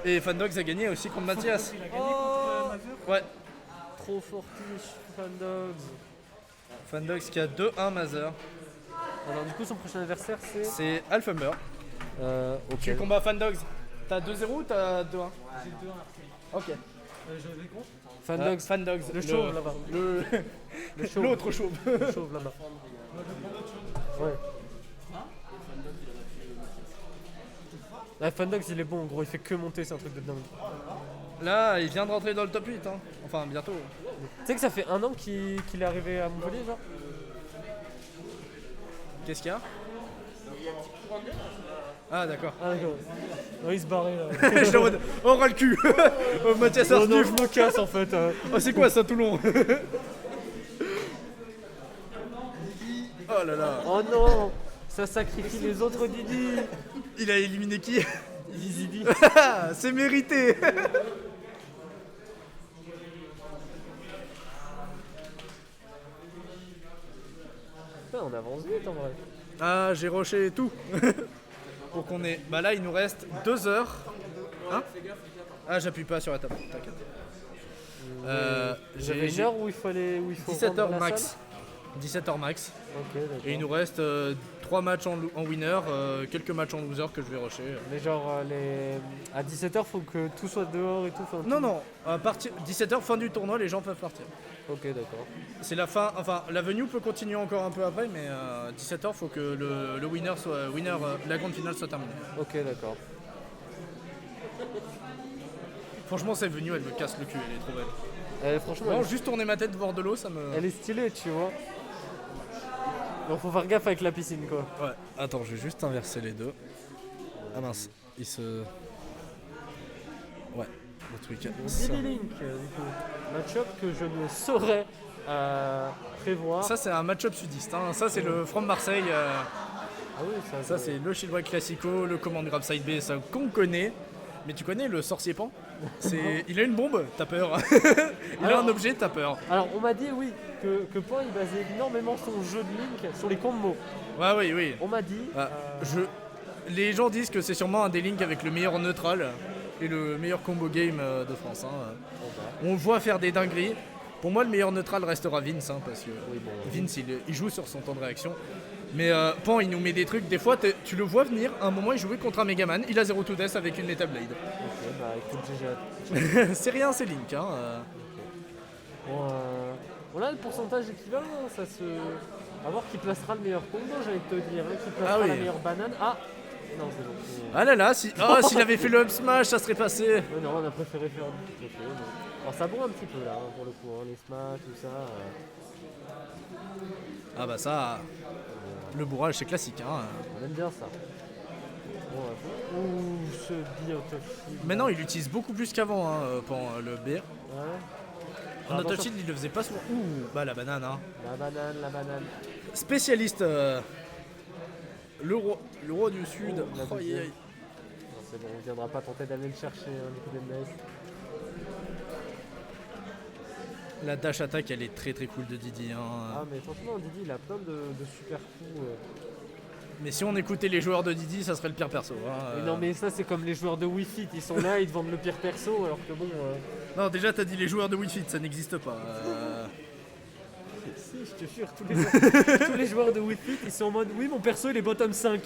Et Fandogs a gagné aussi contre Mathias. Oh, Ouais. trop fortiche, Fandogs. Fandogs qui a 2-1 Mazer. Alors du coup son prochain adversaire c'est... C'est Alphumber. Ok. Tu combats Fandogs. T'as 2-0 ou t'as 2-1? J'ai 2-1 après. Ok. Je vais contre. Fandogs, Fandogs. le chauve là-bas. Le chauve. L'autre chauve. Le chauve là-bas. Ouais. Ah, Fandogs il est bon, gros, il fait que monter, c'est un truc de dingue. Là, il vient de rentrer dans le top 8. Hein. Enfin, bientôt. Tu sais que ça fait 1 an qu'il est arrivé à Montpellier, genre? Qu'est-ce qu'il y a? Ah, d'accord. Ah d'accord. Non, il se barrait là. Je suis en mode, oh, ras le cul. Oh, Mathias Non, non, Arstuff. je me casse en fait. Oh, c'est quoi ça, Toulon? Oh là là. Oh non, ça sacrifie les autres Didi. Il a éliminé qui? Didi. C'est mérité. Putain, on avance vite en vrai. Ah, j'ai rushé tout. Pour qu'on ait... Bah là, il nous reste 2 heures. Hein? Ah, j'appuie pas sur la table, t'inquiète. J'avais une heure où il faut 17h rendre la max. salle. 17h max. Ok, d'accord. Et il nous reste 3 matchs en winner, quelques matchs en loser que je vais rusher. Mais genre, à 17h, faut que tout soit dehors et tout. Enfin, Non, non, à partir 17h, fin du tournoi, les gens peuvent partir. Ok, d'accord. C'est la fin, enfin, la venue peut continuer encore un peu après, mais 17h, faut que le winner soit, la grande finale soit terminée. Ok, d'accord. Franchement, cette venue, elle me casse le cul, elle est trop belle. Franchement, Bon, juste tourner ma tête, voir de l'eau, ça me... elle est stylée, tu vois. Donc faut faire gaffe avec la piscine, quoi. Ouais, attends, je vais juste inverser les deux. Ah mince, il se... Ouais, le tweak. Didi Link, du coup. Match-up que je ne saurais prévoir. Ça, c'est un match-up sudiste, hein. Ça, c'est le From Marseille. Ah oui, Ça, c'est le Shieldbreak Classico, le Command Grab Side B, ça qu'on connaît. Mais tu connais le sorcier pan? Il a une bombe, t'as peur. Il a un objet, t'as peur. Alors on m'a dit oui que Point il basait énormément son jeu de Link sur les combos. Ouais, oui, oui. On m'a dit. Ah, Les gens disent que c'est sûrement un des links avec le meilleur neutral et le meilleur combo game de France. Hein. On le voit faire des dingueries. Pour moi, le meilleur neutral restera Vince, hein, parce que Vince, il joue sur son temps de réaction. Mais Pan, il nous met des trucs. Des fois, tu le vois venir. À un moment, il jouait contre un Megaman. Il a 0 to death avec une Lethal Blade. Ok, bah écoute, j'ai hâte. C'est rien, c'est Link. Hein. Bon, on a le pourcentage équivalent, hein, ça se. À voir qui placera le meilleur combo, j'allais te dire. Hein, qui placera oui. la meilleure banane. Ah non, c'est bon. Ah là là, s'il avait fait le up smash, ça serait passé. Ouais, non, on a préféré faire du ok, bon. Alors ça bourre un petit peu là, hein, pour le coup, hein, les smash, tout ça. Ah bah ça, le bourrage, c'est classique. Hein. On aime bien ça. Bon, ouh, ce Biotoshi. Maintenant, il l'utilise beaucoup plus qu'avant, hein, Pan, le B. Ouais. En Attention. auto-shield, il le faisait pas souvent. Ouh, bah la banane. Hein. La banane. Spécialiste, le roi du sud. La Oh, aïe, deuxième. aïe. Non, c'est bon, on ne viendra pas tenter d'aller le chercher, hein, du coup d'MS. La dash attack, elle est très très cool de Didi. Hein. Ah, mais franchement, Didi, il a plein de super coups. Mais si on écoutait les joueurs de Didi, ça serait le pire perso. Hein. Mais non, mais ça, c'est comme les joueurs de Wii Fit. Ils sont là, ils te vendent le pire perso, alors que bon. Non, déjà, t'as dit les joueurs de Wii Fit, ça n'existe pas. Si, je te jure, tous les joueurs de Wii Fit, ils sont en mode oui, mon perso, il est bottom 5.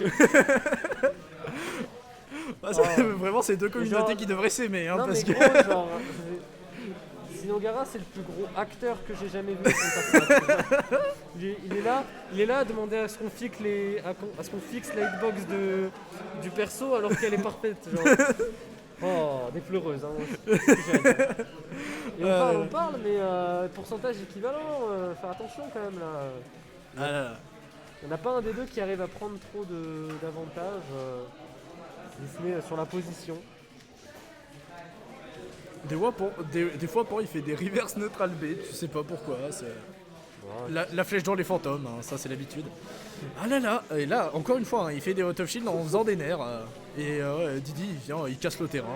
Ah, vraiment, c'est deux communautés genre- qui devraient s'aimer. Hein, Non, parce mais que... gros, genre. Sinogara, c'est le plus gros acteur que j'ai jamais vu à son personnage. Il est là à demander à ce qu'on fixe la hitbox du perso alors qu'elle est parfaite. Genre. Oh, des pleureuses. Hein, c'est ce que j'ai à dire. Et on parle, mais pourcentage équivalent, faire attention quand même là. Ah là là. Il n'y en a pas un des deux qui arrive à prendre trop d'avantages, si ce n'est sur la position. Des fois, Pan, il fait des reverse neutral B, tu sais pas pourquoi. La flèche dans les fantômes, hein, ça c'est l'habitude. Ah là là, et là, encore une fois, hein, il fait des out of shield en faisant des nerfs. Ouais, Didi, il vient, il casse le terrain.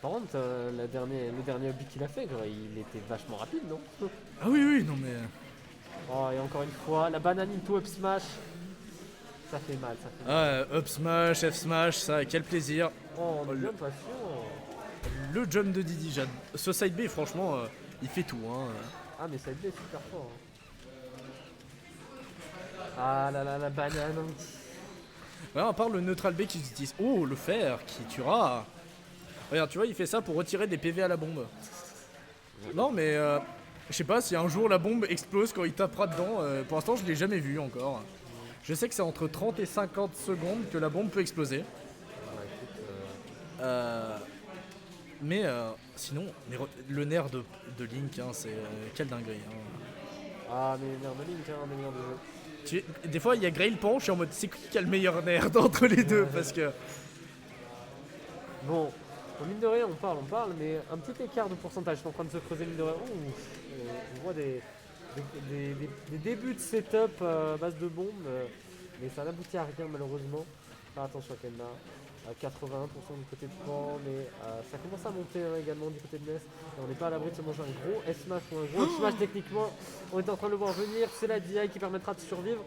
Par contre, le dernier hobby qu'il a fait, quoi, il était vachement rapide, non? Ah oui, oui, non mais... Oh, et encore une fois, la banane into up smash. Ça fait mal, ça fait mal. Ah, up smash, F smash, ça, quel plaisir. Oh, on est le- bien patient. Le jump de Didi, ce side B, franchement, il fait tout. Hein. Ah, mais ça a été super fort. Hein. Ah là là, la banane. Ouais, à part le neutral B qui utilise. Oh, le fer qui tuera. Regarde, tu vois, il fait ça pour retirer des PV à la bombe. Non, mais je sais pas si un jour la bombe explose quand il tapera dedans. Pour l'instant, je l'ai jamais vu encore. Je sais que c'est entre 30 et 50 secondes que la bombe peut exploser. Ouais, écoute, Mais sinon, le nerf de Link, hein, c'est quelle dinguerie. Hein. Ah, mais merde de Link, hein, des nerfs de jeu. Des fois, il y a Grail Pan, je suis en mode c'est qui a le meilleur nerf d'entre les deux parce que. Bon, mine de rien, on parle, mais un petit écart de pourcentage est en train de se creuser, mine de rien. Ouh, on voit des débuts de setup à base de bombes, mais ça n'aboutit à rien malheureusement. Faire attention à Kenna. À 81% du côté de Pan, mais ça commence à monter hein, également du côté de Ness. Et on n'est pas à l'abri de se manger un gros S-Smash ou un gros F-Smash techniquement. On est en train de le voir venir, c'est la DI qui permettra de survivre.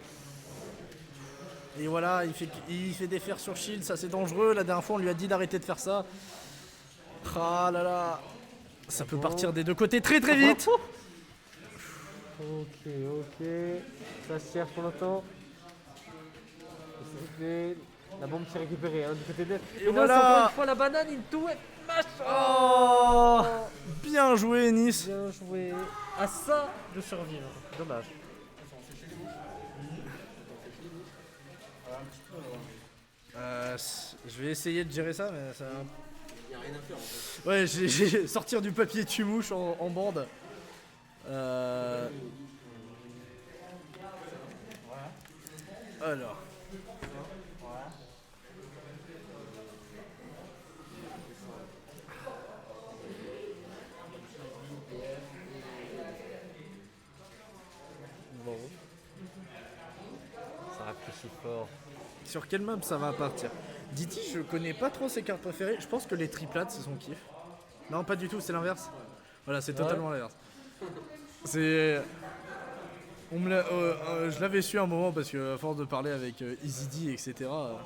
Et voilà, il fait des fers sur shield, ça c'est dangereux. La dernière fois, on lui a dit d'arrêter de faire ça. Ah là là, ça peut partir des deux côtés très très vite. Ok, ça se cherche pour l'instant. La bombe qui est récupérée hein, du côté de Ness. Et là, voilà. c'est encore une fois la banane into et smash. Oh, bien joué Nice. Bien joué. À ça de survivre. Dommage. Je vais essayer de gérer ça, mais ça. Il n'y a rien à faire en fait. Ouais, j'ai sortir du papier tue-mouche en bande. Alors. Bon. Ça réfléchit fort. Sur quelle map ça va partir? Didi, je connais pas trop ses cartes préférées. Je pense que les triplats, c'est son kiff. Non, pas du tout, c'est l'inverse. Voilà, c'est totalement l'inverse. C'est. Je l'avais su un moment parce que, à force de parler avec EasyD, etc. Oh,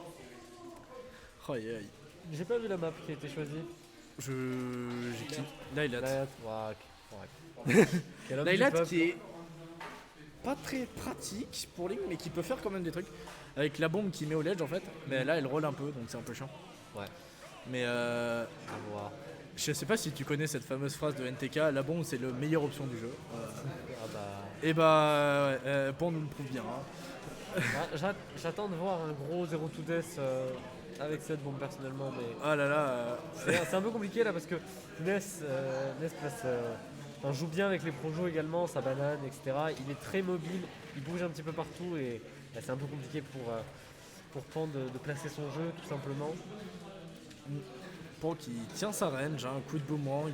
aïe, aïe. J'ai pas vu la map qui a été choisie. J'ai qui? Lylat. Quel homme Lylat du peuple. qui est pas très pratique pour Link, mais qui peut faire quand même des trucs. Avec la bombe qui met au ledge en fait. Mais là, elle roll un peu, donc c'est un peu chiant. Ouais, Mais à voir. je sais pas si tu connais cette fameuse phrase de NTK, la bombe c'est la meilleure option du jeu. Ah bah. Et bah, Pan nous le prouve bien. Hein. J'attends de voir un gros 0 to death avec cette bombe personnellement, mais Ah là là. c'est un peu compliqué là parce que Ness place, enfin, joue bien avec les projos également, sa banane, etc. Il est très mobile, il bouge un petit peu partout et là, c'est un peu compliqué pour Pan de placer son jeu tout simplement. Pan qui tient sa range, un coup de boomerang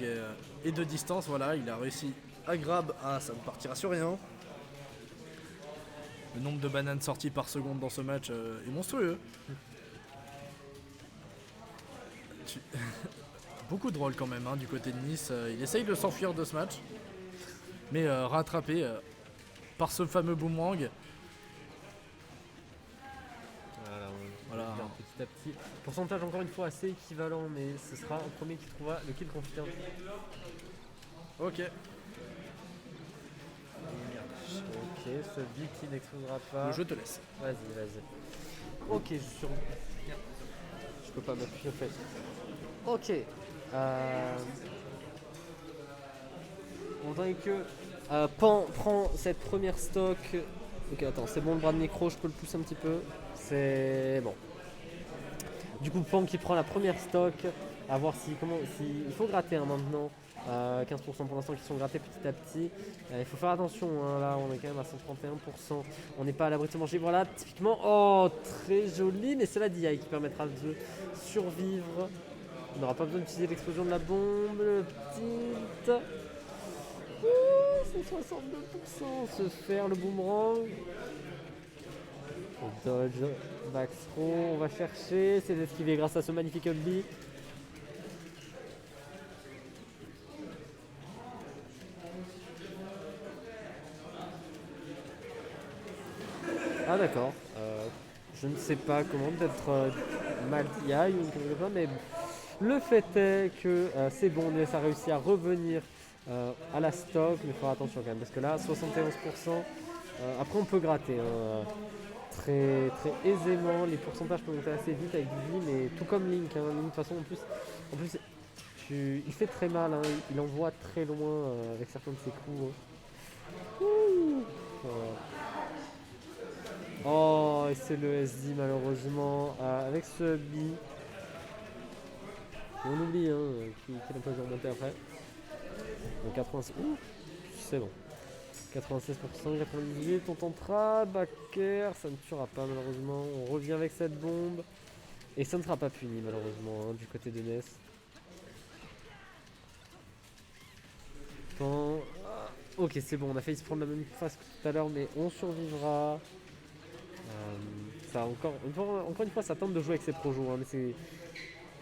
et de distance, voilà, il a réussi à grab. Ah, ça ne partira sur rien. Le nombre de bananes sorties par seconde dans ce match est monstrueux. Beaucoup de rôles quand même hein, du côté de Nice. Il essaye de s'enfuir de ce match. Mais rattrapé par ce fameux boomerang. Voilà, on va petit à petit. Pourcentage encore une fois assez équivalent, mais ce sera le premier qui trouvera le kill confirme. Ok. Ok, ce beat qui n'explosera pas. Je te laisse. Vas-y. Ok, je suis sur. Je peux pas m'appuyer en fait. Ok. On dirait que Pan prend cette première stock. Ok, attends, c'est bon le bras de micro, je peux le pousser un petit peu. C'est bon. Du coup, Pan qui prend la première stock. À voir si il faut gratter hein, maintenant. 15% pour l'instant qui sont grattés petit à petit. Il faut faire attention, hein, là on est quand même à 131%. On n'est pas à l'abri de se manger. Voilà, typiquement, oh très joli, mais c'est la DI qui permettra de survivre. On n'aura pas besoin d'utiliser l'explosion de la bombe, le petit. C'est 62%. Se faire le boomerang. On dodge, back throw, on va chercher, c'est esquivé grâce à ce magnifique up B. Ah d'accord, Je ne sais pas comment, peut-être mal d'IA ou quelque chose comme ça, mais le fait est que c'est bon, Ness a réussi à revenir à la stock, mais il faut faire attention quand même, parce que là, 71%, après on peut gratter très, très aisément, les pourcentages peuvent monter assez vite avec du vie, mais tout comme Link, Link de toute façon en plus il fait très mal, il envoie très loin avec certains de ses coups. Ouh. Oh, et c'est le SD malheureusement avec ce bi. Et on oublie qu'il n'a pas dû remonter après. Donc 86. Ouh, c'est bon. 96%, 98%, on tentera. Backer, ça ne tuera pas malheureusement. On revient avec cette bombe. Et ça ne sera pas puni malheureusement du côté de Ness. Ok, c'est bon, on a failli se prendre la même face que tout à l'heure, mais on survivra. Ça encore une fois, ça tente de jouer avec ses projos, mais c'est...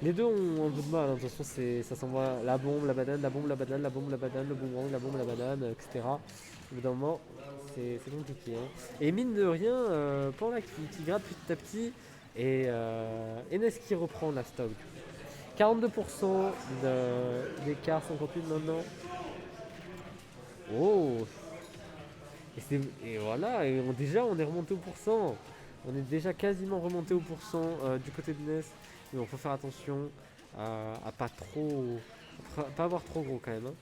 Les deux ont un peu de mal, de toute façon ça s'envoie la bombe, la banane, la bombe, la banane, la bombe, la banane, le boomerang, la bombe, la banane, etc. Au bout d'un moment, c'est compliqué. Et mine de rien, Pan là qui gratte petit à petit, et Enes qui reprend la stock. 42% d'écart, 58 maintenant. Oh! Et voilà, et déjà on est remonté au pourcent. On est déjà quasiment remonté au pourcent du côté de Ness. Mais il faut faire attention à pas trop. Pas avoir trop gros quand même.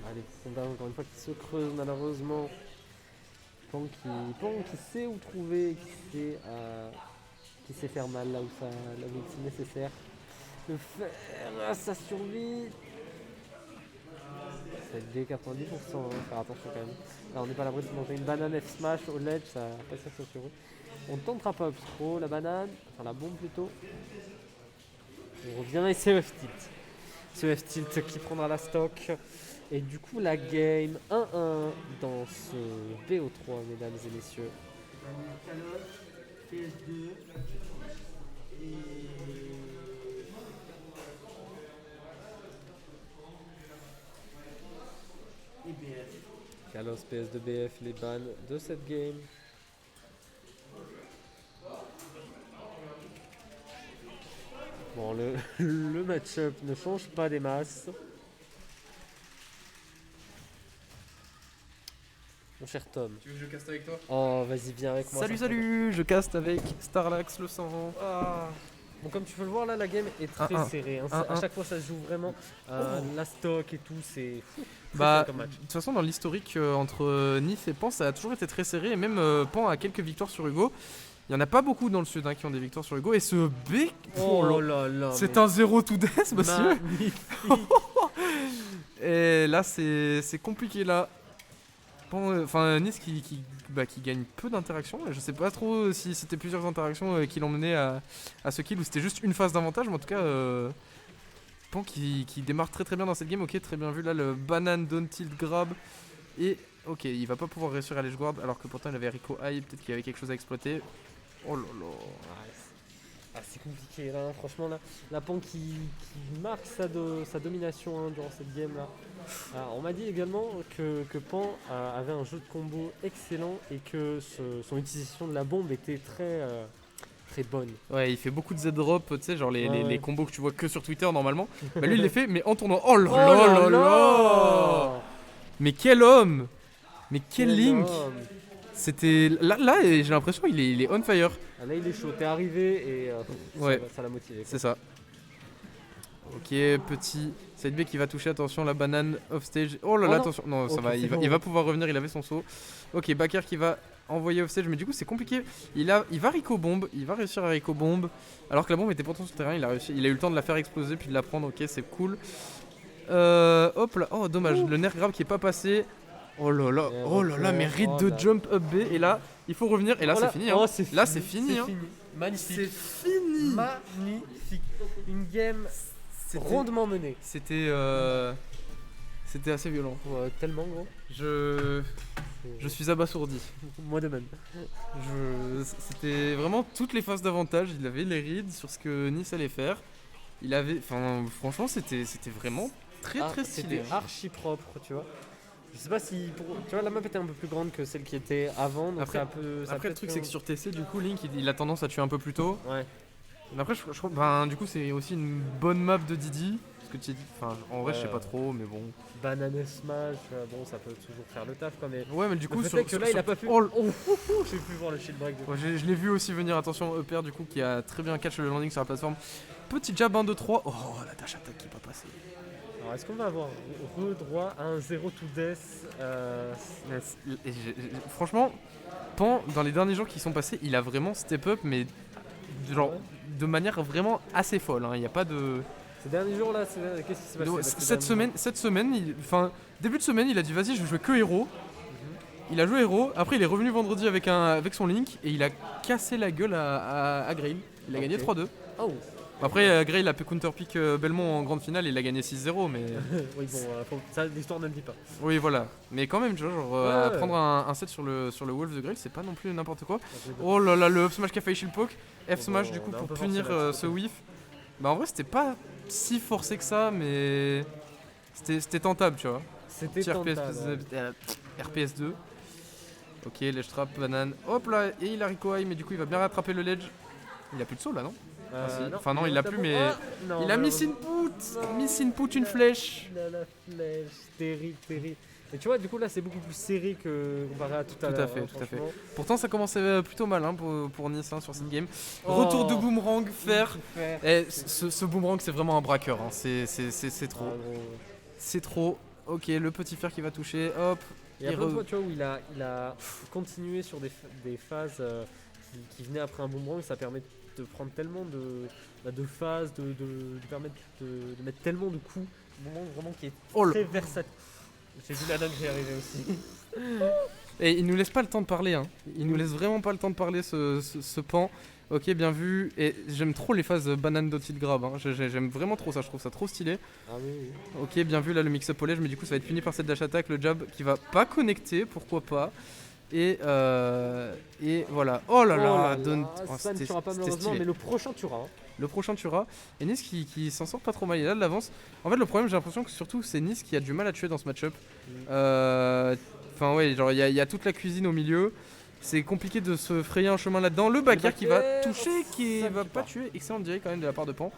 Allez, Sonda encore une fois qui se creuse malheureusement. Pan qui sait où trouver, qui sait faire mal là où c'est nécessaire. Le faire, ça survit. 7D 90%, faire attention quand même. Là on n'est pas à l'abri de manger une banane F smash au ledge, ça va pas se sur eux. On ne tentera pas Obstro, la banane, enfin la bombe plutôt. On revient et c'est F tilt. Ce F tilt qui prendra la stock. Et du coup la game 1-1 dans ce BO3 mesdames et messieurs. PS2 et BF. Kalos PS2 BF les bans de cette game. Bon le match-up ne change pas des masses. Mon cher Tom. Tu veux que je caste avec toi? Oh, vas-y, viens avec moi. Salut, je caste avec Starlax le sang. Bon, comme tu peux le voir, là, la game est très serrée. À chaque fois, ça se joue vraiment. La stock et tout, c'est fou. Bah, de toute façon, dans l'historique entre Nice et Pan, ça a toujours été très serré. Et même Pan a quelques victoires sur Hugo. Il n'y en a pas beaucoup dans le sud qui ont des victoires sur Hugo. Et ce B. Oh là là. C'est un 0 to death, monsieur. Et là, c'est compliqué là. Enfin, Nice qui gagne peu d'interactions. Je sais pas trop si c'était plusieurs interactions qui l'ont mené à ce kill ou c'était juste une phase d'avantage. Mais en tout cas, Pan qui démarre très très bien dans cette game. Ok, très bien vu là le banane down tilt grab. Et ok, il va pas pouvoir réussir à l'edge guard alors que pourtant il avait Rico High. Peut-être qu'il y avait quelque chose à exploiter. Oh là là. C'est compliqué là, franchement là. La Pan qui marque sa domination durant cette game là. On m'a dit également que Pan avait un jeu de combo excellent et que son utilisation de la bombe était très bonne. Ouais, il fait beaucoup de Z-drop, tu sais, genre les combos que tu vois que sur Twitter normalement. Bah lui il les fait, mais en tournant. Oh là là. Mais quel homme. Mais quel Link. C'était là j'ai l'impression il est on fire. Là il est chaud, t'es arrivé et ouais, ça l'a motivé. C'est ça. Ok, petit side B qui va toucher, attention la banane off stage. Oh là là, attention, non ça va, il va pouvoir revenir, il avait son saut. Ok, Bakker qui va envoyer off stage, mais du coup c'est compliqué. Il va Rico bombe, il va réussir à Rico bombe. Alors que la bombe était pourtant sur le terrain, il a eu le temps de la faire exploser puis de la prendre, ok c'est cool. Hop là, oh dommage, le nerf grab qui est pas passé. Oh là là, mais read de jump up B et là il faut revenir et là c'est fini. Là c'est fini. Magnifique. C'est fini. Magnifique. Une game rondement menée. C'était assez violent. Tellement gros. Je suis abasourdi. Moi de même. C'était vraiment toutes les phases d'avantage. Il avait les reads sur ce que Nice allait faire. Il avait, enfin, franchement, c'était vraiment très stylé. C'était archi propre, tu vois. Je sais pas si. Tu vois, la map était un peu plus grande que celle qui était avant. Donc Après, ça peut, après le truc, c'est que sur TC, du coup, Link, il a tendance à tuer un peu plus tôt. Ouais. Mais après, je crois, ben, du coup, c'est aussi une bonne map de Didi. Parce que tu dis, enfin, en vrai, je sais pas trop, mais bon. Banane Smash, bon, ça peut toujours faire le taf, quoi. Mais Ouais, mais du coup, le fait est que là, il a pas pu. Oh, J'ai pu voir le shield break. ouais, je l'ai vu aussi venir, attention, Upper, du coup, qui a très bien catch le landing sur la plateforme. Petit jab 1, 2, 3. Oh, la dash attack qui va passer. Alors, est-ce qu'on va avoir droit à un 0 to death Franchement, Pan, dans les derniers jours qui sont passés, il a vraiment step up, mais genre de manière vraiment assez folle. Il n'y a pas de. Ces derniers jours là, qu'est-ce qui s'est passé Cette semaine, enfin début de semaine, il a dit vas-y, je vais jouer que héros. Il a joué héros. Après, il est revenu vendredi avec son Link et il a cassé la gueule à Grail. Il a gagné 3-2. Oh. Après, Grail a pu counterpick Belmont en grande finale et il a gagné 6-0, mais. Oui, bon, ça, l'histoire ne le dit pas. Oui, voilà. Mais quand même, tu vois, genre, Ouais. prendre un set sur le Wolf de Grail, c'est pas non plus n'importe quoi. Oh là là, le up smash qui a failli shield poke. F smash, du coup, on a un pour peu punir forcé ce whiff. Bah, en vrai, c'était pas si forcé que ça, mais. C'était tentable, tu vois. C'était Petit tentable. RPS 2. Ok, ledge trap, banane. Hop là, et il a Rikoai, mais du coup, il va bien rattraper le ledge. Il a plus de saut là, non? Enfin non, il a plus, mais il a miss input une flèche. Il a la flèche, terrible. Et tu vois, du coup là c'est beaucoup plus serré que comparé à tout à l'heure. Tout à fait. Pourtant ça commençait plutôt mal pour Nice sur cette game. Oh. Retour de boomerang, fer. Et ce boomerang c'est vraiment un braqueur, hein. C'est trop. C'est trop. Ok, le petit fer qui va toucher, hop. Et après fois, tu vois, où il a continué sur des phases qui venaient après un boomerang, ça permet de prendre tellement de phases, de permettre de mettre tellement de coups. Un boomerang vraiment qui est très versatile. J'ai vu la dinguerie arriver aussi. Et il nous laisse pas le temps de parler, hein. Il nous laisse vraiment pas le temps de parler ce pan. Ok, bien vu. Et j'aime trop les phases banane dotted grab, hein. J'aime vraiment trop ça, je trouve ça trop stylé. Ah oui. Ok, bien vu là le mix-up au ledge, mais du coup ça va être puni par cette dash attack, le jab qui va pas connecter, pourquoi pas. Et voilà. Oh là là, ça ne tuera pas malheureusement, mais le prochain tuera. Le prochain tuera. Et Nice qui s'en sort pas trop mal, il a de l'avance. En fait, le problème, j'ai l'impression que surtout c'est Nice qui a du mal à tuer dans ce match-up. Enfin, ouais, genre il y a toute la cuisine au milieu. C'est compliqué de se frayer un chemin là-dedans. Le backer qui va toucher, qui va pas tuer. Excellent direct quand même de la part de Pan.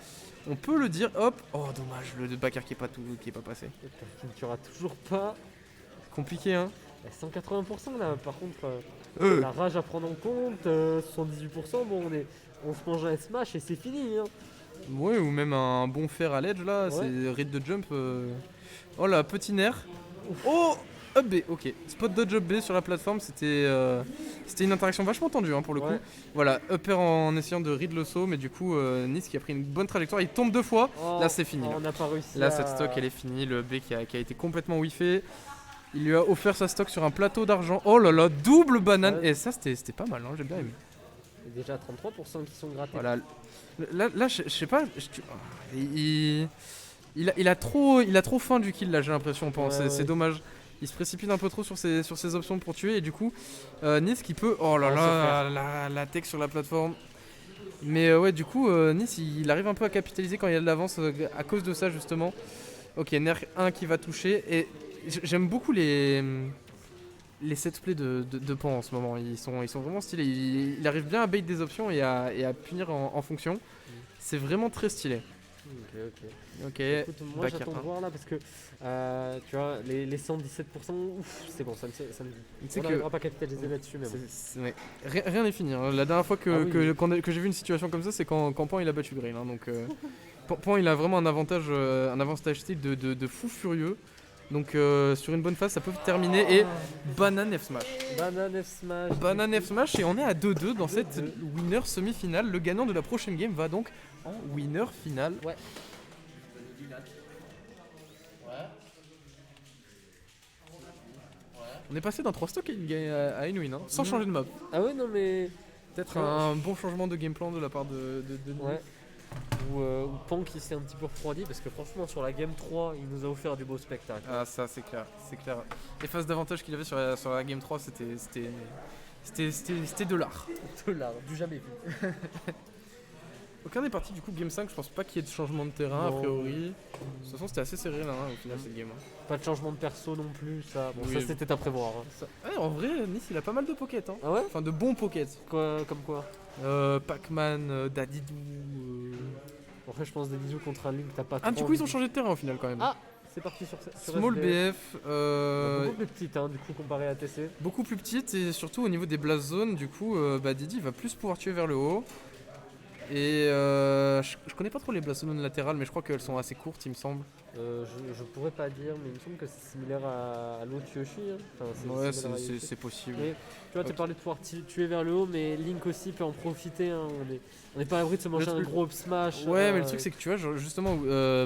On peut le dire, hop. Oh, dommage, le backer qui est pas passé. Qui ne tuera toujours pas. Compliqué, hein. 180% là, par contre, la rage à prendre en compte, 78%, bon, on se mange un smash et c'est fini. Hein. Ouais, ou même un bon fer à l'edge là, c'est rate de jump. Oh là, petit nerf. Oh, up B, ok. Spot dodge up B sur la plateforme, c'était une interaction vachement tendue pour le coup. Voilà, upper en essayant de read le saut, mais du coup, Nice qui a pris une bonne trajectoire, il tombe 2 fois. Là, c'est fini. On n'a pas réussi. Là, cette stock elle est finie, le B qui a été complètement whiffé. Il lui a offert sa stock sur un plateau d'argent. Oh là là, double banane. Et ça, c'était pas mal, hein, j'ai bien aimé. Et déjà 33% qui sont grattés. Voilà. Là je sais pas. Il a trop faim du kill là, j'ai l'impression. C'est dommage. Il se précipite un peu trop sur ses options pour tuer. Et du coup, Nice qui peut. Oh là là, la tech sur la plateforme. Mais ouais, du coup, Nice il arrive un peu à capitaliser quand il y a de l'avance à cause de ça, justement. Ok, Nerf 1 qui va toucher. Et j'aime beaucoup les set plays de Pan en ce moment. Ils sont vraiment stylés. Il arrive bien à bait des options et à punir en fonction. C'est vraiment très stylé. Ok. Écoute, moi j'attends de voir là parce que tu vois les 117%, ouf, c'est bon, ça me n'arrivera pas capitaliser là-dessus. Mais bon. Rien n'est fini. Hein. La dernière fois que j'ai vu une situation comme ça, c'est quand Pan il a battu Grail. Hein. Donc Pan il a vraiment un avantage style de fou furieux. Donc sur une bonne phase ça peut terminer et Banane F Smash. Banane F Smash et on est à 2-2 dans cette winner semi-finale. Le gagnant de la prochaine game va donc en winner finale. Ouais. On est passé d'un 3 stocks à une win, hein, sans changer de map. Ah ouais non mais... Peut-être un bon changement de game plan de la part de ouais. Ou Pan qui s'est un petit peu refroidi parce que franchement sur la game 3 il nous a offert du beau spectacle. Ah ça c'est clair. Les phases d'avantage qu'il avait sur la game 3 c'était de l'art. De l'art, du jamais vu. Aucun des partis, du coup, game 5, je pense pas qu'il y ait de changement de terrain, Non. a priori. De toute façon, c'était assez serré là, hein, au final, cette game. Hein. Pas de changement de perso non plus, ça. Bon, Oui, ça bon. c'était à prévoir. Hein. Ouais, en vrai, Nice, il a pas mal de pockets. Hein. Ah ouais? Enfin, de bons pockets. Quoi, comme quoi? Pac-Man, Dadidou. En fait, je pense des bisous contre un Link, t'as pas Ah, du trop coup, ils ont envie. changé de terrain au final quand même. Ah, c'est parti sur Small SBF. BF, Beaucoup plus petite, hein, du coup, comparé à TC. beaucoup plus petite et surtout au niveau des blast zones, du coup, Didi va plus pouvoir tuer vers le haut. Et je connais pas trop les blast zones latérales, mais je crois qu'elles sont assez courtes, il me semble. Je pourrais pas dire, mais il me semble que c'est similaire à l'autre Yoshi. Hein. Enfin, Ouais, similaire à Yoshi. c'est possible. Mais tu vois, tu parlais de pouvoir tuer vers le haut, mais Link aussi peut en profiter. Hein. On n'est pas à l'abri de se manger un truc- gros up smash. Ouais, mais le truc c'est que tu vois, genre, justement,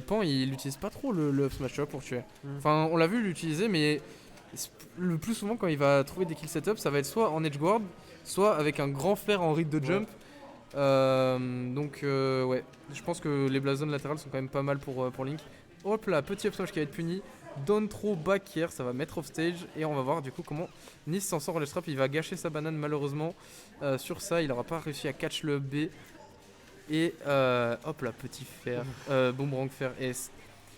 Pan il utilise pas trop le up smash tu vois, pour tuer. Enfin, on l'a vu l'utiliser, mais le plus souvent quand il va trouver des kill setup, ça va être soit en edge guard, soit avec un grand fer en read de jump. Donc, ouais, je pense que les blast zones latérales sont quand même pas mal pour Link. Hop là, petit up smash qui va être puni. Don't throw back here, ça va mettre off stage et on va voir du coup comment Nice s'en sort. Le strap, il va gâcher sa banane malheureusement. Sur ça, il n'aura pas réussi à catch le B. Et hop là, petit fer, boomerang fer. Et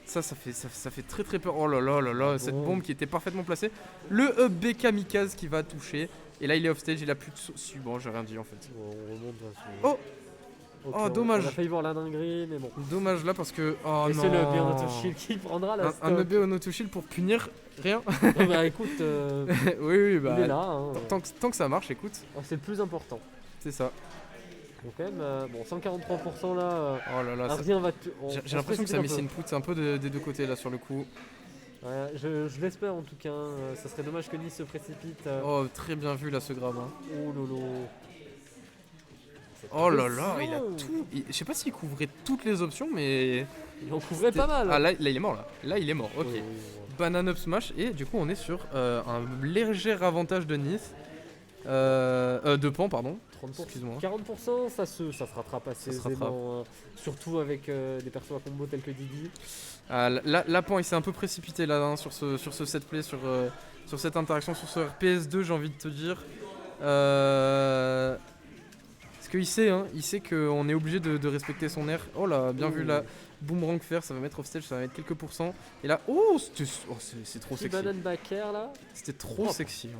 ça fait très très peur. Oh là là là là, cette bombe qui était parfaitement placée. Le up B kamikaze qui va toucher. Et là, il est off stage, il a plus de saut. Bon, j'ai rien dit en fait. On remonte. Oh. Ok, Oh, dommage. On a failli voir la dinguerie, mais bon. Dommage là parce que. Oh Et non. c'est le Beyond Auto Shield qui prendra la Un EB on auto shield pour punir rien. Non, bah écoute, Oui, bah. il est là. Hein. Tant que ça marche, écoute, Ah, c'est le plus important. c'est ça. Donc quand même, bon, 143% là, Oh là là, rien va... j'ai l'impression que ça miss input un peu des deux côtés là sur le coup. Ouais, je l'espère en tout cas, ça serait dommage que Nice se précipite. Oh, très bien vu là ce grab. Hein. Oh lolo. Oh là là, il a tout. Je sais pas s'il couvrait toutes les options, mais. Il en couvrait pas mal. Ah là, il est mort là. Là, il est mort. Ok. Oui, oui, Banane up smash et du coup, on est sur un léger avantage de Nice. De Pan, pardon. 30%. Excuse-moi. 40%, ça se rattrape assez Ça se rattrape. aisément, surtout avec des persos à combo tels que Didi. Ah, là, Pan, il s'est un peu précipité là hein, sur ce set play, sur cette interaction, sur ce RPS2, j'ai envie de te dire. Parce qu'il sait, hein, il sait qu'on est obligé de respecter son air. Oh là, bien vu là. Boomerang fer, ça va mettre off stage, ça va mettre quelques pourcents. Et là, c'est trop Petit sexy. banane backer là. C'était trop sexy. Hein.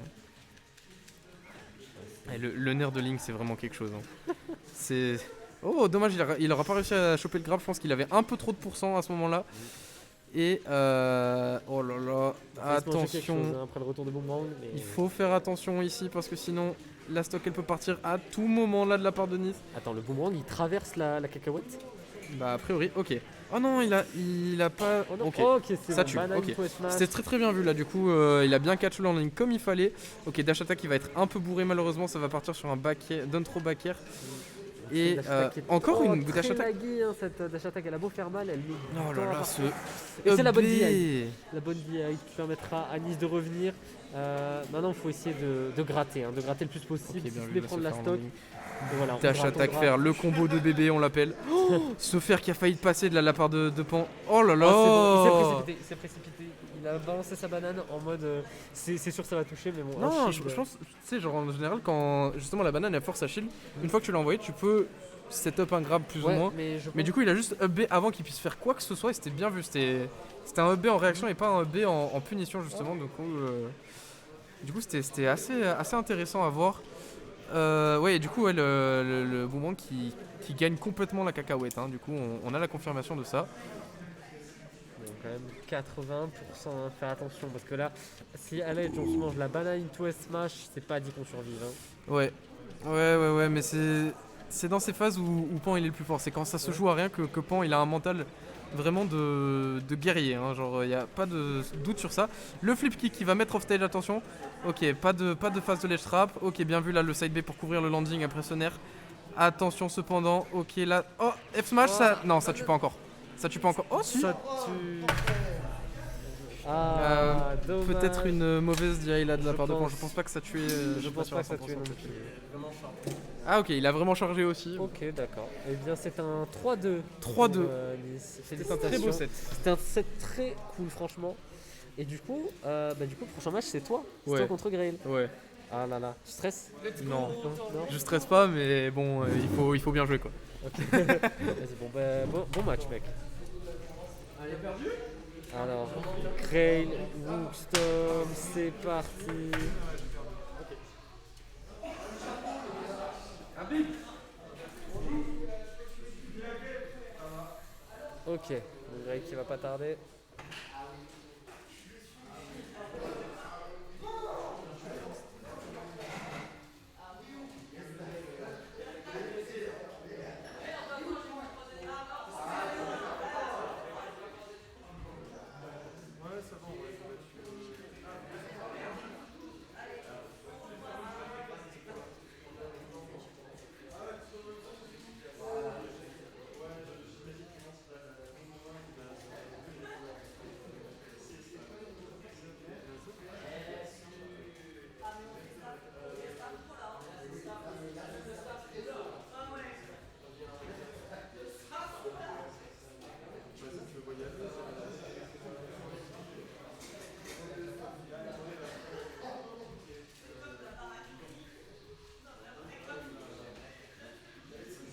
Et le nerf de Link, c'est vraiment quelque chose. Hein. C'est. Oh, dommage, il aura pas réussi à choper le grab. Je pense qu'il avait un peu trop de pourcents à ce moment-là. Et oh là là, attention. Chose, hein, après le retour de Boomerang. Mais... Il faut faire attention ici parce que sinon la stock elle peut partir à tout moment là de la part de Nice. Attends, le Boomerang il traverse la cacahuète. Bah a priori, ok. Oh non, il a pas. Oh non, Ok. ok, c'est Ça bon. tue, Banane ok. to smash. C'était très bien vu là du coup, il a bien catch le landing comme il fallait. Ok, dash attack il va être un peu bourré malheureusement, ça va partir sur un back air, down throw back air. Et Dash attack qui est- encore une dash très attack. laggy, hein, cette dash attack, elle a beau faire mal, elle met du Oh temps là à là, partir. ce. Et c'est la bonne EB. DI. La bonne DI qui permettra à Nice de revenir. Maintenant, il faut essayer de gratter, hein, de gratter le plus possible, Ok, si bien ce vu, n'est là, prendre ce la fer en stock. landing. Et voilà, on Dash gratte, on attack gratte. faire le combo de bébé, on l'appelle. Ce fer qui a failli passer de la part de Pan. Oh là là. Ah, c'est bon, il s'est précipité. Il a balancé sa banane en mode c'est sûr ça va toucher, mais bon. Non, un je shield, pense, tu sais, genre en général, quand justement la banane elle force à shield, une fois que tu l'as envoyé, tu peux set up un grab plus ouais, ou moins. Mais du coup, il a juste up B avant qu'il puisse faire quoi que ce soit et c'était bien vu. C'était un up B en réaction et pas un up B en punition, justement. Du coup, c'était assez intéressant à voir. Ouais, et du coup, ouais, le Boomerang qui gagne complètement la cacahuète. Hein. Du coup, on a la confirmation de ça. Donc, quand même 80%, hein, faire attention parce que là, si à l'edge on se mange la banane into smash, c'est pas dit qu'on survive. Hein. Ouais, mais c'est dans ces phases où Pan il est le plus fort. C'est quand ça se joue à rien que Pan il a un mental vraiment de guerrier. Hein. Genre, il n'y a pas de doute sur ça. Le flip kick qui va mettre off stage, attention. Ok, pas de phase de ledge trap. Ok, bien vu là le side B pour couvrir le landing après ce nerf. Attention cependant. Ok, là. Oh, F smash, ça. Non, ça tue pas encore. Ça tue pas encore. Oh, si. Ça tue. Ah, dommage. Peut-être une mauvaise DI là de la Je part de Pan. pense. Je pense pas que ça tuait. Je pense pas que ça tue non plus. Ah, ok, il a vraiment chargé aussi. Ok, d'accord. Eh bien, c'est un 3-2. 3-2. pour, Nice. C'était un très beau set. C'était un set très cool, franchement. Et du coup, le prochain match, c'est toi. C'est Ouais. toi contre Grail. Ouais. Ah là là, tu stresses? Non. Non. Je stresse pas, mais bon, il faut bien jouer quoi. Ok. Vas-y, bon match, mec. Elle est perdue. Alors, Crane, Wookstorm, c'est parti. Ok, Greg qui va pas tarder.